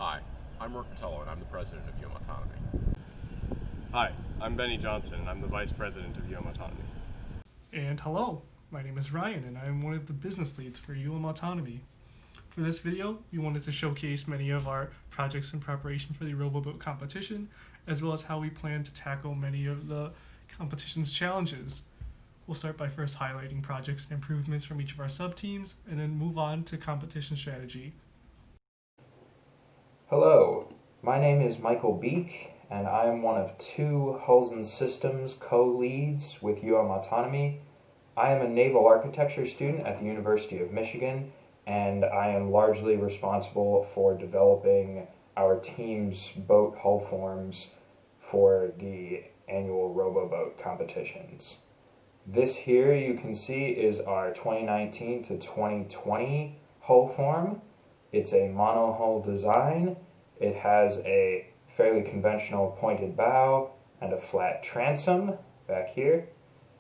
Hi, I'm Rick Patello, and I'm the president of Autonomy. Hi, I'm Benny Johnson, and I'm the vice president of Autonomy. And hello, my name is Ryan, and I'm one of the business leads for Autonomy. For this video, we wanted to showcase many of our projects in preparation for the Roboboat competition, as well as how we plan to tackle many of the competition's challenges. We'll start by first highlighting projects and improvements from each of our sub-teams, and then move on to competition strategy. Hello, my name is Michael Beek, and I am one of two Hulls and Systems co-leads with Autonomy. I am a naval architecture student at the University of Michigan, and I am largely responsible for developing our team's boat hull forms for the annual Roboboat competitions. This here you can see is our 2019 to 2020 hull form. It's a monohull design. It has a fairly conventional pointed bow and a flat transom back here.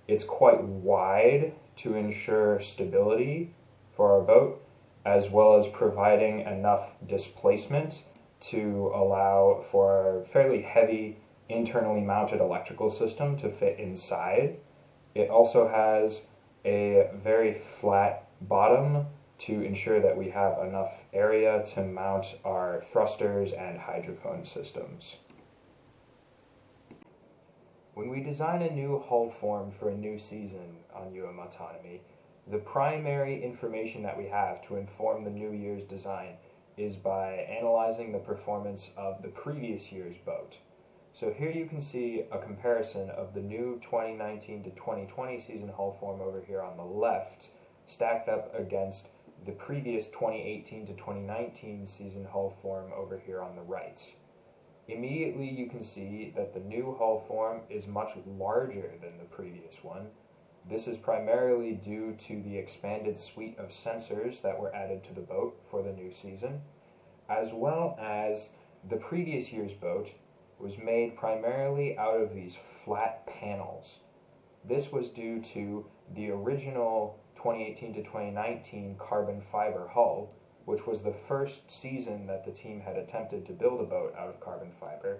It's quite wide to ensure stability for our boat, as well as providing enough displacement to allow for our fairly heavy internally mounted electrical system to fit inside. It also has a very flat bottom to ensure that we have enough area to mount our thrusters and hydrophone systems. When we design a new hull form for a new season on Autonomy, the primary information that we have to inform the new year's design is by analyzing the performance of the previous year's boat. So here you can see a comparison of the new 2019 to 2020 season hull form over here on the left, stacked up against the previous 2018 to 2019 season hull form over here on the right. Immediately you can see that the new hull form is much larger than the previous one. This is primarily due to the expanded suite of sensors that were added to the boat for the new season, as well as the previous year's boat was made primarily out of these flat panels. This was due to the original 2018 to 2019 carbon fiber hull, which was the first season that the team had attempted to build a boat out of carbon fiber.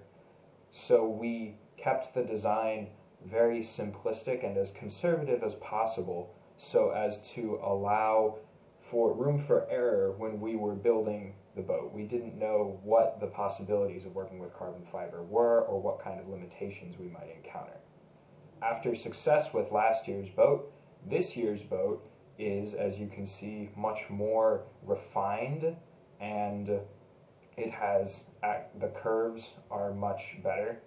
So we kept the design very simplistic and as conservative as possible so as to allow for room for error when we were building the boat. We didn't know what the possibilities of working with carbon fiber were or what kind of limitations we might encounter. After success with last year's boat, this year's boat is, as you can see, much more refined, and it has, the curves are much better,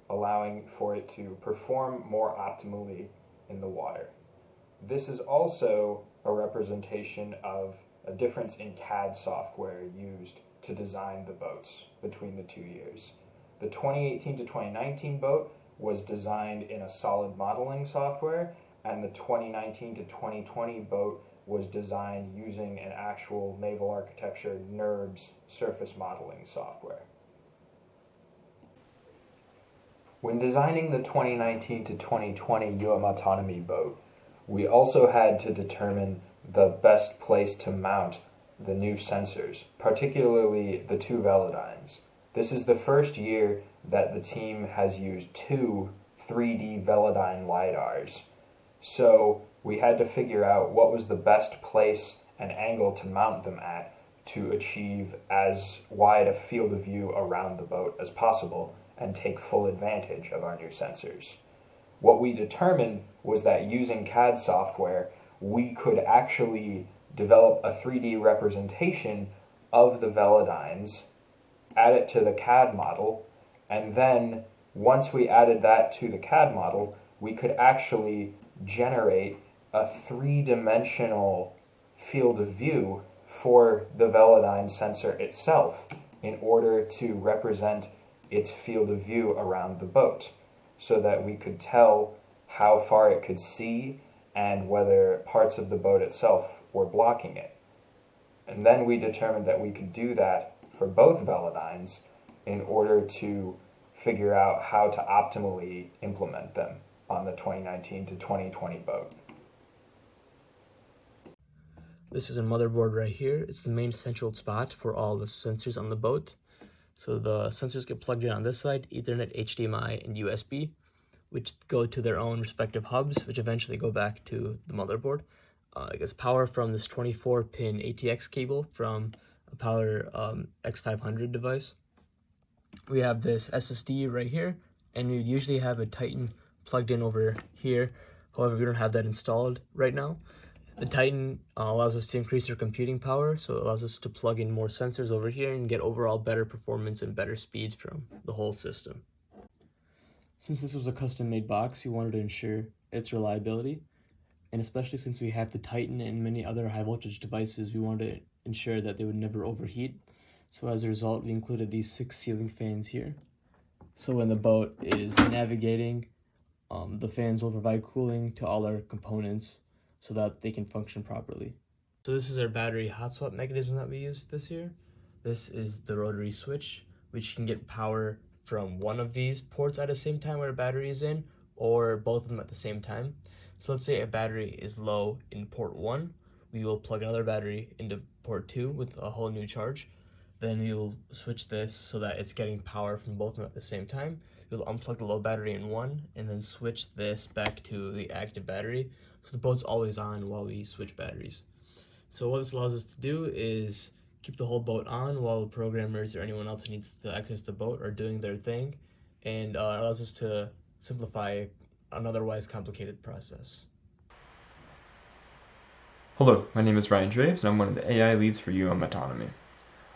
allowing for it to perform more optimally in the water. This is also a representation of a difference in CAD software used to design the boats between the 2 years. The 2018 to 2019 boat was designed in a solid modeling software, and the 2019 to 2020 boat was designed using an actual naval architecture NURBS surface modeling software. When designing the 2019 to 2020 Autonomy boat, we also had to determine the best place to mount the new sensors, particularly the two Velodynes. This is the first year that the team has used two 3D Velodyne LiDARs. So we had to figure out what was the best place and angle to mount them at to achieve as wide a field of view around the boat as possible and take full advantage of our new sensors. What we determined was that using CAD software, we could actually develop a 3D representation of the Velodynes, add it to the CAD model, and then once we added that to the CAD model, we could actually generate a three-dimensional field of view for the Velodyne sensor itself in order to represent its field of view around the boat so that we could tell how far it could see and whether parts of the boat itself were blocking it. And then we determined that we could do that for both Velodynes in order to figure out how to optimally implement them on the 2019 to 2020 boat. This is a motherboard right here. It's the main central spot for all the sensors on the boat. So the sensors get plugged in on this side, Ethernet, HDMI, and USB, which go to their own respective hubs, which eventually go back to the motherboard. It gets power from this 24-pin ATX cable from a Power X500 device. We have this SSD right here, and we usually have a Titan plugged in over here. However, we don't have that installed right now. The Titan allows us to increase our computing power, so it allows us to plug in more sensors over here and get overall better performance and better speed from the whole system. Since this was a custom-made box, we wanted to ensure its reliability, and especially since we have the Titan and many other high-voltage devices, we wanted to ensure that they would never overheat. So as a result, we included these 6 ceiling fans here. So when the boat is navigating, the fans will provide cooling to all our components so that they can function properly. So this is our battery hot swap mechanism that we used this year. This is the rotary switch, which can get power from one of these ports at the same time where a battery is in, or both of them at the same time. So let's say a battery is low in port 1, we will plug another battery into port 2 with a whole new charge. Then we will switch this so that it's getting power from both of them at the same time. We'll unplug the low battery in one and then switch this back to the active battery, so the boat's always on while we switch batteries. So what this allows us to do is keep the whole boat on while the programmers or anyone else who needs to access the boat are doing their thing, and it allows us to simplify an otherwise complicated process. Hello, my name is Ryan Draves, and I'm one of the AI leads for Autonomy.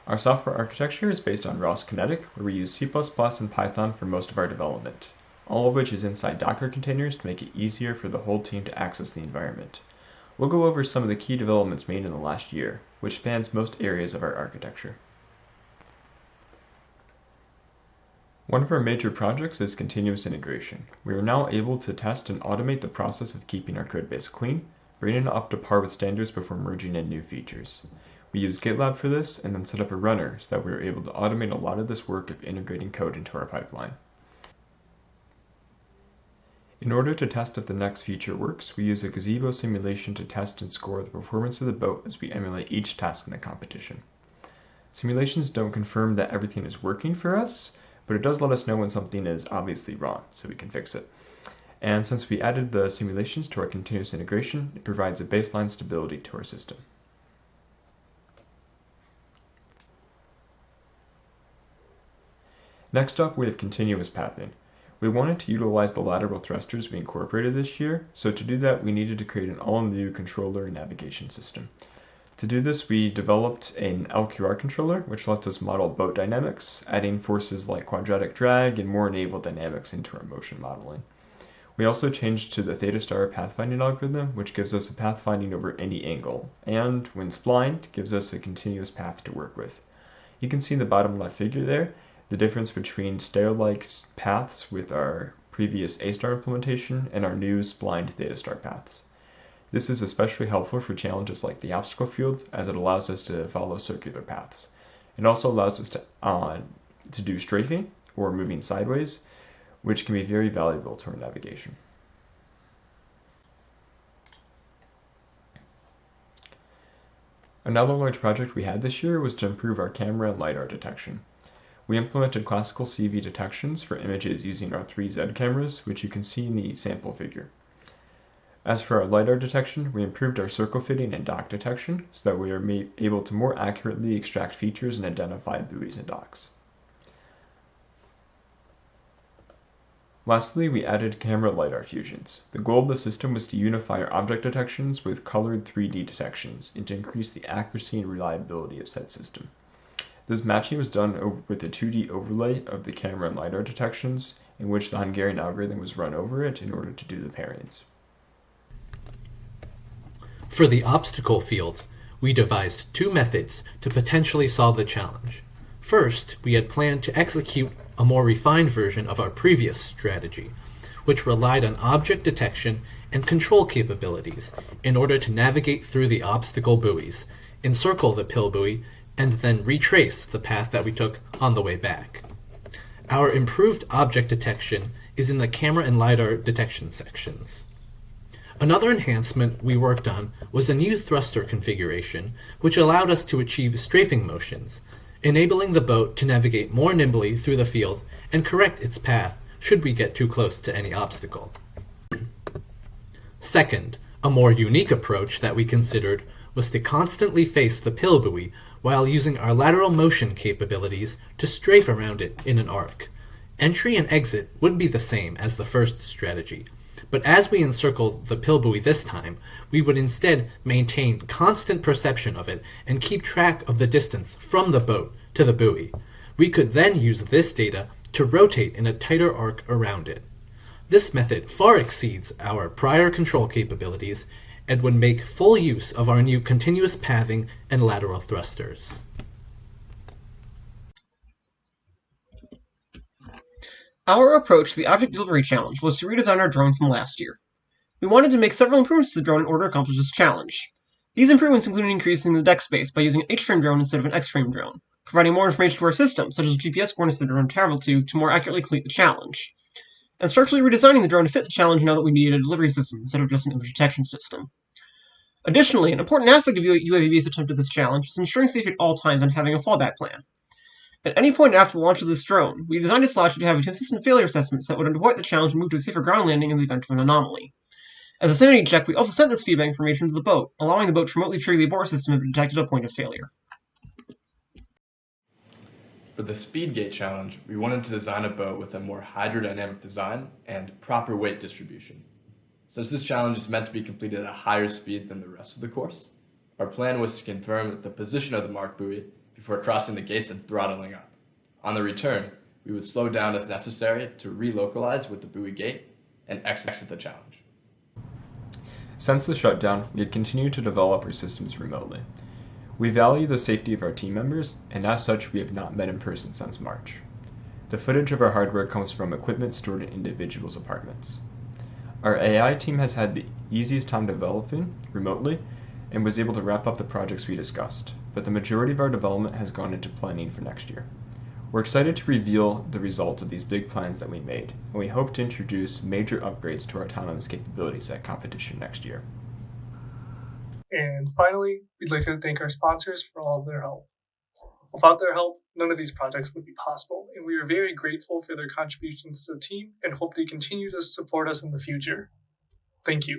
Our software architecture is based on ROS Kinetic, where we use C++ and Python for most of our development, all of which is inside Docker containers to make it easier for the whole team to access the environment. We'll go over some of the key developments made in the last year, which spans most areas of our architecture. One of our major projects is continuous integration. We are now able to test and automate the process of keeping our codebase clean, bringing it up to par with standards before merging in new features. We use GitLab for this and then set up a runner so that we are able to automate a lot of this work of integrating code into our pipeline. In order to test if the next feature works, we use a gazebo simulation to test and score the performance of the boat as we emulate each task in the competition. Simulations don't confirm that everything is working for us, but it does let us know when something is obviously wrong, so we can fix it. And since we added the simulations to our continuous integration, it provides a baseline stability to our system. Next up, we have continuous pathing. We wanted to utilize the lateral thrusters we incorporated this year, so to do that we needed to create an all-new controller and navigation system. To do this, we developed an LQR controller, which lets us model boat dynamics, adding forces like quadratic drag and more enabled dynamics into our motion modeling. We also changed to the theta star pathfinding algorithm, which gives us a pathfinding over any angle, and when splined, gives us a continuous path to work with. You can see in the bottom left figure there the difference between stair-like paths with our previous A-star implementation and our new splined theta star paths. This is especially helpful for challenges like the obstacle field, as it allows us to follow circular paths. It also allows us to do strafing or moving sideways, which can be very valuable to our navigation. Another large project we had this year was to improve our camera and LiDAR detection. We implemented classical CV detections for images using our 3Z cameras, which you can see in the sample figure. As for our LiDAR detection, we improved our circle fitting and dock detection so that we are able to more accurately extract features and identify buoys and docks. Lastly, we added camera LiDAR fusions. The goal of the system was to unify our object detections with colored 3D detections and to increase the accuracy and reliability of said system. This matching was done with a 2D overlay of the camera and LiDAR detections, in which the Hungarian algorithm was run over it in order to do the pairings. For the obstacle field, we devised 2 methods to potentially solve the challenge. First, we had planned to execute a more refined version of our previous strategy, which relied on object detection and control capabilities in order to navigate through the obstacle buoys, encircle the pill buoy, and then retrace the path that we took on the way back. Our improved object detection is in the camera and LiDAR detection sections. Another enhancement we worked on was a new thruster configuration, which allowed us to achieve strafing motions, enabling the boat to navigate more nimbly through the field and correct its path should we get too close to any obstacle. Second, a more unique approach that we considered was to constantly face the pill buoy while using our lateral motion capabilities to strafe around it in an arc. Entry and exit would be the same as the first strategy, but as we encircled the pill buoy this time, we would instead maintain constant perception of it and keep track of the distance from the boat to the buoy. We could then use this data to rotate in a tighter arc around it. This method far exceeds our prior control capabilities and would make full use of our new continuous pathing and lateral thrusters. Our approach to the Object Delivery Challenge was to redesign our drone from last year. We wanted to make several improvements to the drone in order to accomplish this challenge. These improvements included increasing the deck space by using an H-frame drone instead of an X-frame drone, providing more information to our system, such as GPS coordinates the drone traveled to more accurately complete the challenge, and structurally redesigning the drone to fit the challenge now that we needed a delivery system instead of just an image detection system. Additionally, an important aspect of UAV's attempt at this challenge is ensuring safety at all times and having a fallback plan. At any point after the launch of this drone, we designed a slot to have a consistent failure assessment that would avoid the challenge and move to a safer ground landing in the event of an anomaly. As a sanity check, we also sent this feedback information to the boat, allowing the boat to remotely trigger the abort system if it detected a point of failure. For the speed gate challenge, we wanted to design a boat with a more hydrodynamic design and proper weight distribution. Since this challenge is meant to be completed at a higher speed than the rest of the course, our plan was to confirm the position of the mark buoy before crossing the gates and throttling up. On the return, we would slow down as necessary to relocalize with the buoy gate and exit the challenge. Since the shutdown, we had continued to develop our systems remotely. We value the safety of our team members, and as such, we have not met in person since March. The footage of our hardware comes from equipment stored in individuals' apartments. Our AI team has had the easiest time developing remotely and was able to wrap up the projects we discussed, but the majority of our development has gone into planning for next year. We're excited to reveal the results of these big plans that we made, and we hope to introduce major upgrades to our autonomous capabilities at competition next year. And finally, we'd like to thank our sponsors for all of their help. Without their help, none of these projects would be possible, and we are very grateful for their contributions to the team and hope they continue to support us in the future. Thank you.